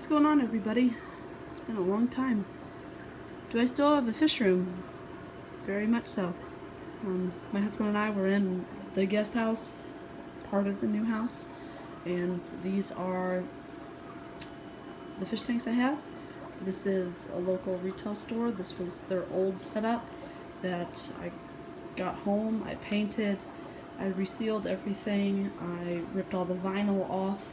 What's going on, everybody? It's been a long time. Do I still have a fish room? Very much so. My husband and I were in the guest house, part of the new house, and these are the fish tanks I have. This is a local retail store. This was their old setup that I got home. I painted, I resealed everything, I ripped all the vinyl off,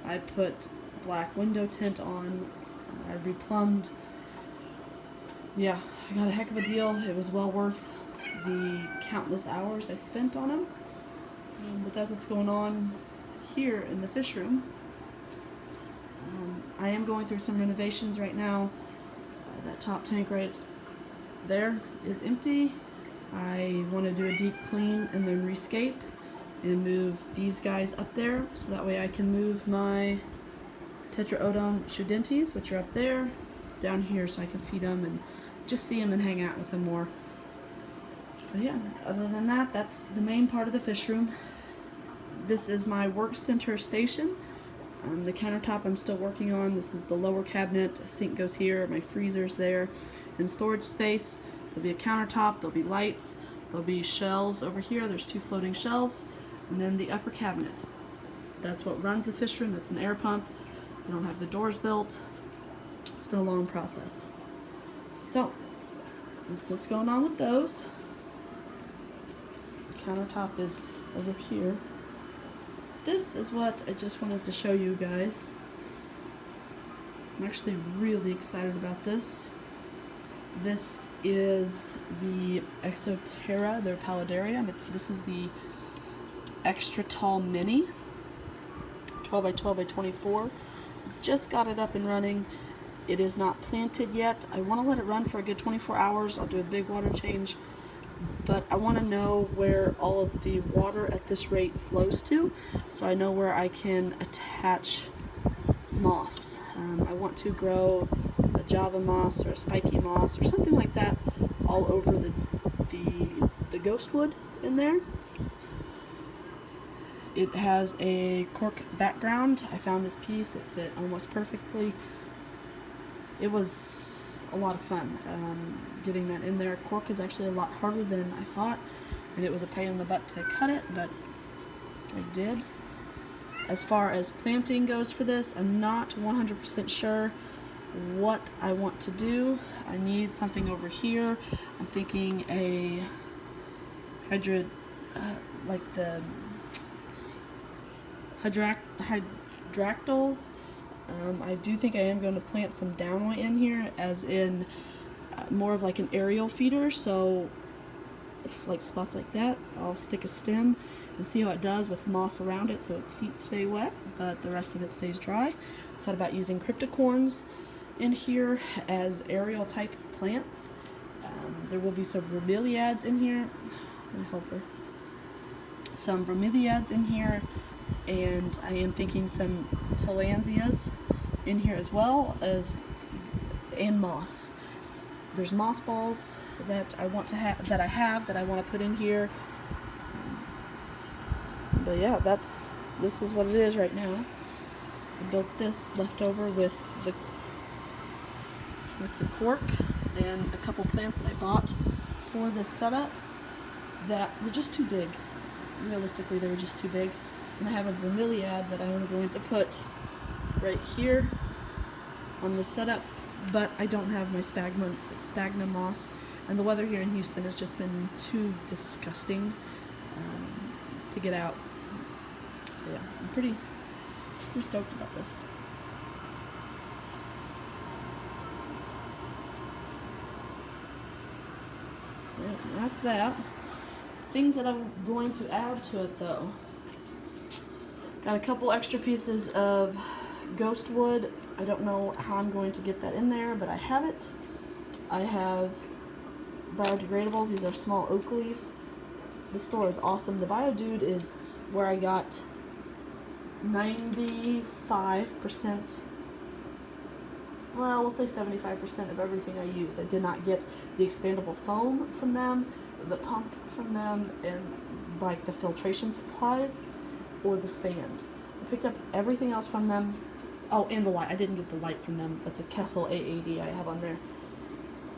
I put black window tint on, I replumbed. Yeah, I got a heck of a deal. It was well worth the countless hours I spent on them. But that's what's going on here in the fish room. I am going through some renovations right now. That top tank right there is empty. I want to do a deep clean and then rescape and move these guys up there so that way I can move my Tetraodon studentes, which are up there, down here so I can feed them and just see them and hang out with them more. But yeah, other than that, that's the main part of the fish room. This is my work center station. The countertop I'm still working on. This is the lower cabinet. A sink goes here, my freezer's there. In storage space, there'll be a countertop, there'll be lights, there'll be shelves over here. There's 2 floating shelves, and then the upper cabinet. That's what runs the fish room. That's an air pump. I don't have the doors built. It's been a long process. So, that's what's going on with those. The countertop is over here. This is what I just wanted to show you guys. I'm actually really excited about this. This is the Exoterra, their paludarium. This is the extra tall mini, 12 by 12 by 24. Just got it up and running. It is not planted yet. I want to let it run for a good 24 hours. I'll do a big water change. But I want to know where all of the water at this rate flows to, so I know where I can attach moss. I want to grow a Java moss or a spiky moss or something like that all over the ghost wood in there. It has a cork background. I found this piece. It fit almost perfectly. It was a lot of fun getting that in there. Cork is actually a lot harder than I thought, and it was a pain in the butt to cut it, but I did. As far as planting goes for this, I'm not 100% sure what I want to do. I need something over here. I'm thinking a like the hydractyl. I do think I am going to plant some downway in here, as in more of like an aerial feeder, so if like spots like that, I'll stick a stem and see how it does with moss around it so its feet stay wet, but the rest of it stays dry. I thought about using cryptocorns in here as aerial type plants. There will be some bromeliads in here. My helper. Some bromeliads in here, and I am thinking some tillandsias in here as well, and moss. There's moss balls that I want to have, that I want to put in here. But yeah, this is what it is right now. I built this leftover with the cork and a couple plants that I bought for this setup that were just too big. Realistically, they were just too big. And I have a bromeliad that I am going to put right here on the setup, but I don't have my sphagnum moss, and the weather here in Houston has just been too disgusting to get out. But yeah, I'm pretty stoked about this. So yeah, that's that. Things that I'm going to add to it though. Got a couple extra pieces of ghost wood. I don't know how I'm going to get that in there, but I have it. I have biodegradables. These are small oak leaves. This store is awesome. The BioDude is where I got 95%, well, we'll say 75% of everything I used. I did not get the expandable foam from them, the pump from them, and like the filtration supplies or the sand. I picked up everything else from them. Oh, and the light. I didn't get the light from them. That's a Kessel A80 I have on there.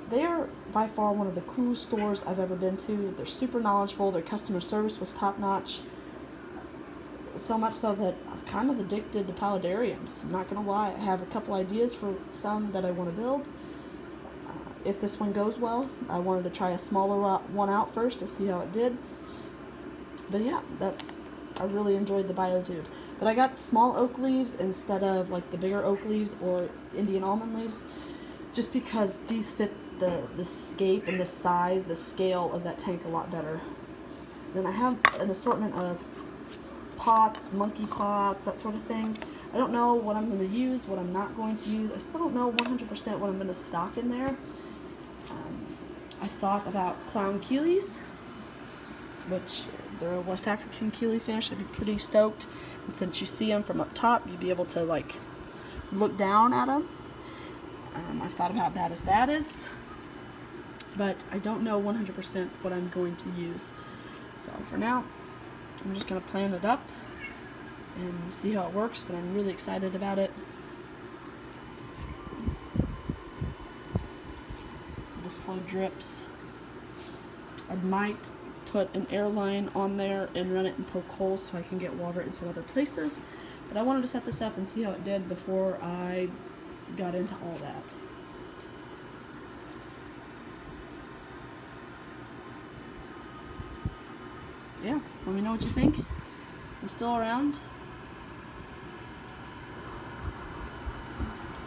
They are by far one of the coolest stores I've ever been to. They're super knowledgeable. Their customer service was top notch. So much so that I'm kind of addicted to paludariums. I'm not going to lie. I have a couple ideas for some that I want to build. If this one goes well, I wanted to try a smaller one out first to see how it did. But yeah, I really enjoyed the Biodude. But I got small oak leaves instead of like the bigger oak leaves or Indian almond leaves, just because these fit the scape and the size, the scale of that tank a lot better. Then I have an assortment of pots, monkey pots, that sort of thing. I don't know what I'm going to use, what I'm not going to use. I still don't know 100% what I'm going to stock in there. I thought about clown keelies, which they're a West African keelie fish. I'd be pretty stoked. And since you see them from up top, you'd be able to like look down at them. I've thought about baddis, but I don't know 100% what I'm going to use. So for now, I'm just going to plan it up and see how it works, but I'm really excited about it. The slow drips. I might put an air line on there and run it and poke holes so I can get water in some other places, but I wanted to set this up and see how it did before I got into all that. Yeah, let me know what you think. I'm still around.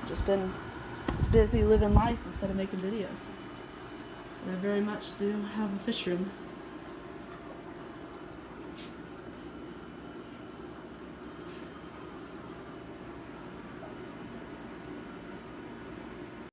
Just been busy living life instead of making videos. But I very much do have a fish room.